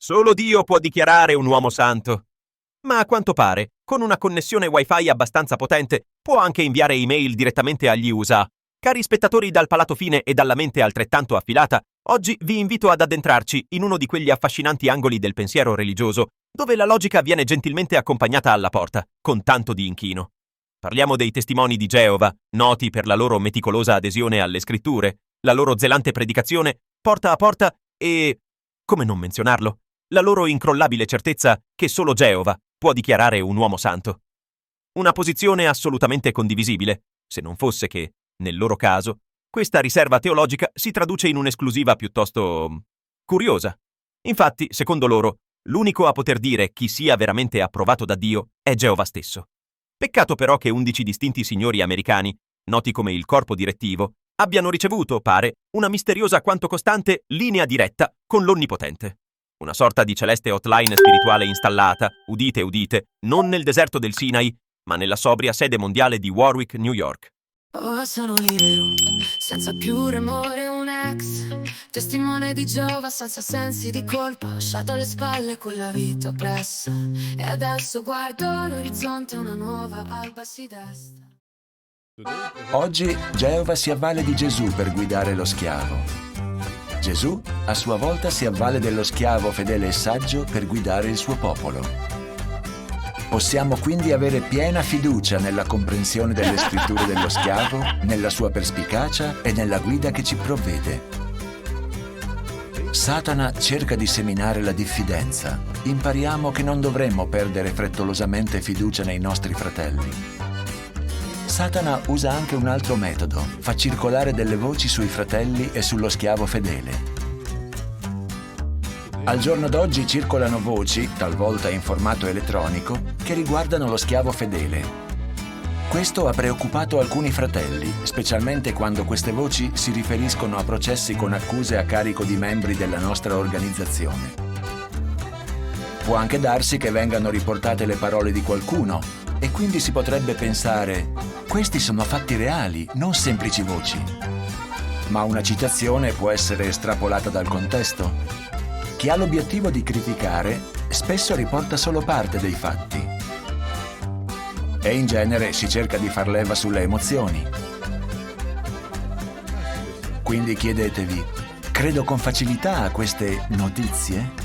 Solo Dio può dichiarare un uomo santo. Ma a quanto pare, con una connessione Wi-Fi abbastanza potente, può anche inviare email direttamente agli USA. Cari spettatori dal palato fine e dalla mente altrettanto affilata, oggi vi invito ad addentrarci in uno di quegli affascinanti angoli del pensiero religioso, dove la logica viene gentilmente accompagnata alla porta, con tanto di inchino. Parliamo dei testimoni di Geova, noti per la loro meticolosa adesione alle scritture, la loro zelante predicazione, porta a porta e, come non menzionarlo, la loro incrollabile certezza che solo Geova può dichiarare un uomo santo. Una posizione assolutamente condivisibile, se non fosse che, nel loro caso, questa riserva teologica si traduce in un'esclusiva piuttosto curiosa. Infatti, secondo loro, l'unico a poter dire chi sia veramente approvato da Dio è Geova stesso. Peccato però che 11 distinti signori americani, noti come il corpo direttivo, abbiano ricevuto, pare, una misteriosa quanto costante linea diretta con l'Onnipotente. Una sorta di celeste hotline spirituale installata, udite udite, non nel deserto del Sinai, ma nella sobria sede mondiale di Warwick, New York. Ora sono libero, senza più remore, un ex testimone di Geova senza sensi di colpa. Ho lasciato alle spalle quella vita oppressa e adesso guardo l'orizzonte, una nuova alba si desta. Oggi Geova si avvale di Gesù per guidare lo schiavo. Gesù, a sua volta, si avvale dello schiavo fedele e saggio per guidare il suo popolo. Possiamo quindi avere piena fiducia nella comprensione delle scritture dello schiavo, nella sua perspicacia e nella guida che ci provvede. Satana cerca di seminare la diffidenza. Impariamo che non dovremmo perdere frettolosamente fiducia nei nostri fratelli. Satana usa anche un altro metodo, fa circolare delle voci sui fratelli e sullo schiavo fedele. Al giorno d'oggi circolano voci, talvolta in formato elettronico, che riguardano lo schiavo fedele. Questo ha preoccupato alcuni fratelli, specialmente quando queste voci si riferiscono a processi con accuse a carico di membri della nostra organizzazione. Può anche darsi che vengano riportate le parole di qualcuno, e quindi si potrebbe pensare: questi sono fatti reali, non semplici voci. Ma una citazione può essere estrapolata dal contesto. Chi ha l'obiettivo di criticare spesso riporta solo parte dei fatti. E in genere si cerca di far leva sulle emozioni. Quindi chiedetevi: credo con facilità a queste notizie?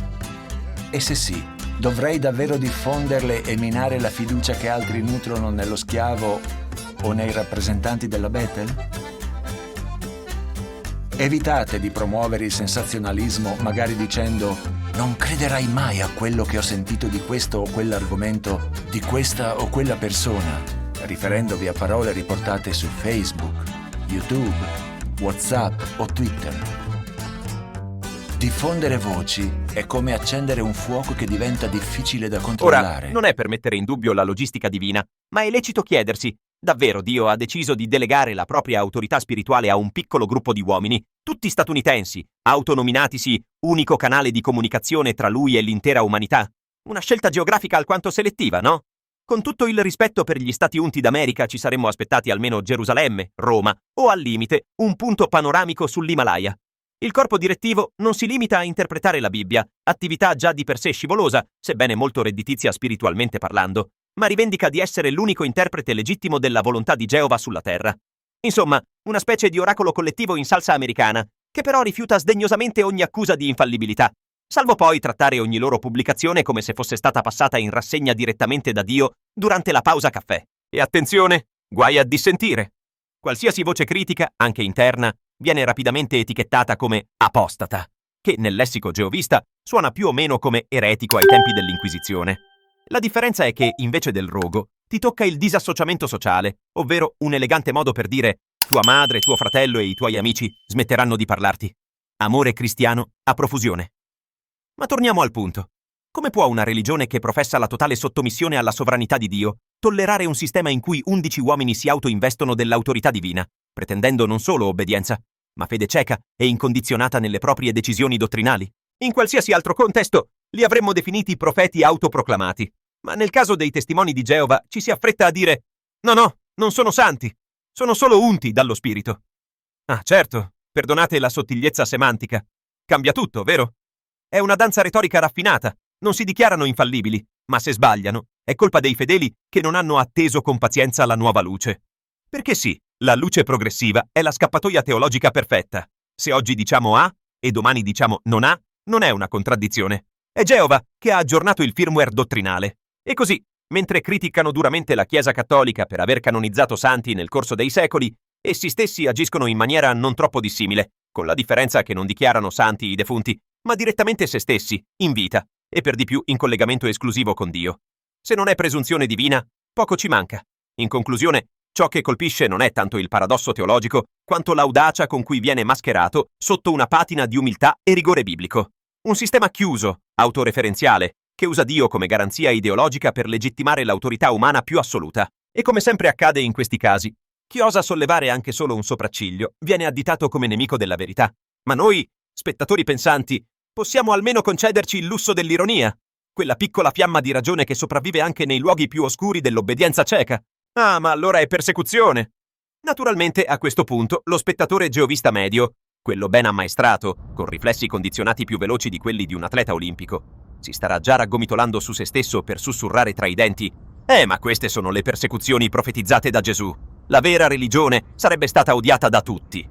E se sì, dovrei davvero diffonderle e minare la fiducia che altri nutrono nello schiavo o nei rappresentanti della Bethel? Evitate di promuovere il sensazionalismo magari dicendo: non crederai mai a quello che ho sentito di questo o quell'argomento, di questa o quella persona, riferendovi a parole riportate su Facebook, YouTube, WhatsApp o Twitter. Diffondere voci è come accendere un fuoco che diventa difficile da controllare. Ora, non è per mettere in dubbio la logistica divina, ma è lecito chiedersi: davvero Dio ha deciso di delegare la propria autorità spirituale a un piccolo gruppo di uomini, tutti statunitensi, autonominatisi unico canale di comunicazione tra lui e l'intera umanità? Una scelta geografica alquanto selettiva, no? Con tutto il rispetto per gli Stati Uniti d'America, ci saremmo aspettati almeno Gerusalemme, Roma o, al limite, un punto panoramico sull'Himalaya. Il corpo direttivo non si limita a interpretare la Bibbia, attività già di per sé scivolosa, sebbene molto redditizia spiritualmente parlando, ma rivendica di essere l'unico interprete legittimo della volontà di Geova sulla terra. Insomma, una specie di oracolo collettivo in salsa americana, che però rifiuta sdegnosamente ogni accusa di infallibilità, salvo poi trattare ogni loro pubblicazione come se fosse stata passata in rassegna direttamente da Dio durante la pausa caffè. E attenzione, guai a dissentire. Qualsiasi voce critica, anche interna, viene rapidamente etichettata come apostata, che nel lessico geovista suona più o meno come eretico ai tempi dell'Inquisizione. La differenza è che, invece del rogo, ti tocca il disassociamento sociale, ovvero un elegante modo per dire: tua madre, tuo fratello e i tuoi amici smetteranno di parlarti. Amore cristiano a profusione. Ma torniamo al punto. Come può una religione che professa la totale sottomissione alla sovranità di Dio tollerare un sistema in cui 11 uomini si autoinvestono dell'autorità divina, pretendendo non solo obbedienza, ma fede cieca e incondizionata nelle proprie decisioni dottrinali? In qualsiasi altro contesto li avremmo definiti profeti autoproclamati, ma nel caso dei testimoni di Geova ci si affretta a dire: no, non sono santi, sono solo unti dallo Spirito. Ah, certo, perdonate la sottigliezza semantica. Cambia tutto, vero? È una danza retorica raffinata, non si dichiarano infallibili, ma se sbagliano, è colpa dei fedeli che non hanno atteso con pazienza la nuova luce. Perché sì, la luce progressiva è la scappatoia teologica perfetta. Se oggi diciamo A e domani diciamo non A, non è una contraddizione. È Geova che ha aggiornato il firmware dottrinale. E così, mentre criticano duramente la Chiesa cattolica per aver canonizzato santi nel corso dei secoli, essi stessi agiscono in maniera non troppo dissimile, con la differenza che non dichiarano santi i defunti, ma direttamente se stessi, in vita, e per di più in collegamento esclusivo con Dio. Se non è presunzione divina, poco ci manca. In conclusione, ciò che colpisce non è tanto il paradosso teologico, quanto l'audacia con cui viene mascherato sotto una patina di umiltà e rigore biblico. Un sistema chiuso, autoreferenziale, che usa Dio come garanzia ideologica per legittimare l'autorità umana più assoluta. E come sempre accade in questi casi, chi osa sollevare anche solo un sopracciglio viene additato come nemico della verità. Ma noi, spettatori pensanti, possiamo almeno concederci il lusso dell'ironia, quella piccola fiamma di ragione che sopravvive anche nei luoghi più oscuri dell'obbedienza cieca. Ah, ma allora è persecuzione! Naturalmente, a questo punto, lo spettatore geovista medio, quello ben ammaestrato, con riflessi condizionati più veloci di quelli di un atleta olimpico, si starà già raggomitolando su se stesso per sussurrare tra i denti: ma queste sono le persecuzioni profetizzate da Gesù. La vera religione sarebbe stata odiata da tutti.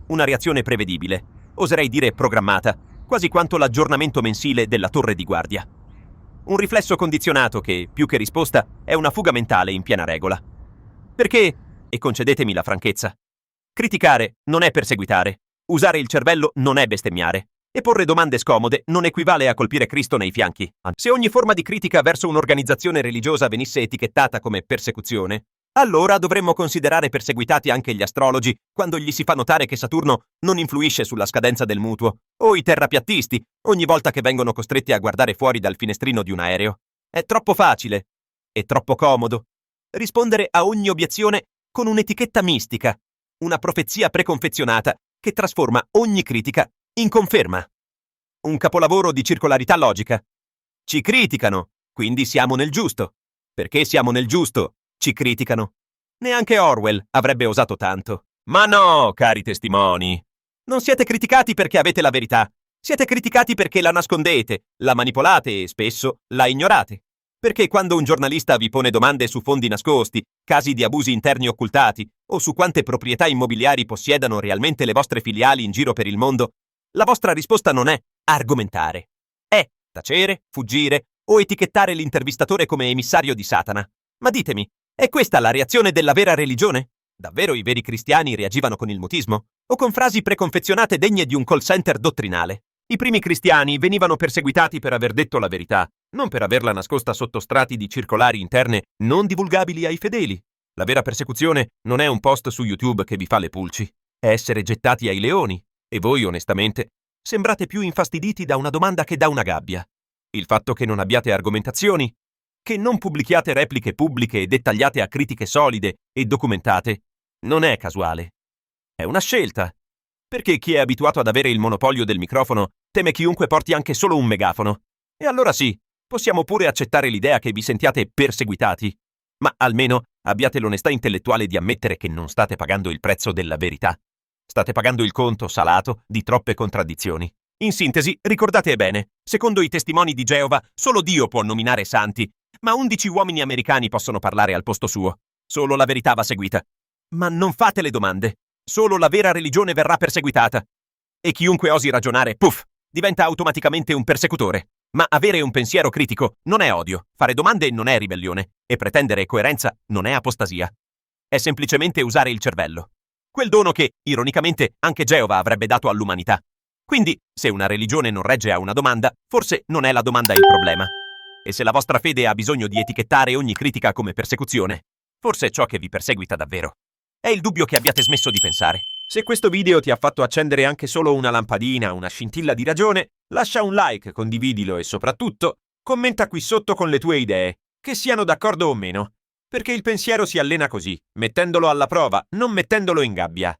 Una reazione prevedibile, oserei dire programmata, quasi quanto l'aggiornamento mensile della torre di guardia. Un riflesso condizionato che, più che risposta, è una fuga mentale in piena regola. Perché, e concedetemi la franchezza, criticare non è perseguitare, usare il cervello non è bestemmiare, e porre domande scomode non equivale a colpire Cristo nei fianchi. Se ogni forma di critica verso un'organizzazione religiosa venisse etichettata come persecuzione, allora dovremmo considerare perseguitati anche gli astrologi quando gli si fa notare che Saturno non influisce sulla scadenza del mutuo, o i terrapiattisti ogni volta che vengono costretti a guardare fuori dal finestrino di un aereo. È troppo facile e troppo comodo rispondere a ogni obiezione con un'etichetta mistica, una profezia preconfezionata che trasforma ogni critica in conferma. Un capolavoro di circolarità logica. Ci criticano, quindi siamo nel giusto. Perché siamo nel giusto? Ci criticano. Neanche Orwell avrebbe osato tanto. Ma no, cari testimoni. Non siete criticati perché avete la verità. Siete criticati perché la nascondete, la manipolate e spesso la ignorate. Perché quando un giornalista vi pone domande su fondi nascosti, casi di abusi interni occultati o su quante proprietà immobiliari possiedano realmente le vostre filiali in giro per il mondo, la vostra risposta non è argomentare. È tacere, fuggire o etichettare l'intervistatore come emissario di Satana. Ma ditemi, è questa la reazione della vera religione? Davvero i veri cristiani reagivano con il mutismo? O con frasi preconfezionate degne di un call center dottrinale? I primi cristiani venivano perseguitati per aver detto la verità, non per averla nascosta sotto strati di circolari interne non divulgabili ai fedeli. La vera persecuzione non è un post su YouTube che vi fa le pulci, è essere gettati ai leoni. E voi, onestamente, sembrate più infastiditi da una domanda che da una gabbia. Il fatto che non abbiate argomentazioni, che non pubblichiate repliche pubbliche e dettagliate a critiche solide e documentate, non è casuale. È una scelta. Perché chi è abituato ad avere il monopolio del microfono teme chiunque porti anche solo un megafono. E allora sì, possiamo pure accettare l'idea che vi sentiate perseguitati, ma almeno abbiate l'onestà intellettuale di ammettere che non state pagando il prezzo della verità. State pagando il conto salato di troppe contraddizioni. In sintesi, ricordate bene, secondo i testimoni di Geova, solo Dio può nominare santi, ma 11 uomini americani possono parlare al posto suo. Solo la verità va seguita. Ma non fate le domande. Solo la vera religione verrà perseguitata. E chiunque osi ragionare, puff, diventa automaticamente un persecutore. Ma avere un pensiero critico non è odio, fare domande non è ribellione, e pretendere coerenza non è apostasia. È semplicemente usare il cervello. Quel dono che, ironicamente, anche Geova avrebbe dato all'umanità. Quindi, se una religione non regge a una domanda, forse non è la domanda il problema. E se la vostra fede ha bisogno di etichettare ogni critica come persecuzione, forse è ciò che vi perseguita davvero. È il dubbio che abbiate smesso di pensare. Se questo video ti ha fatto accendere anche solo una lampadina, una scintilla di ragione, lascia un like, condividilo e soprattutto, commenta qui sotto con le tue idee, che siano d'accordo o meno. Perché il pensiero si allena così, mettendolo alla prova, non mettendolo in gabbia.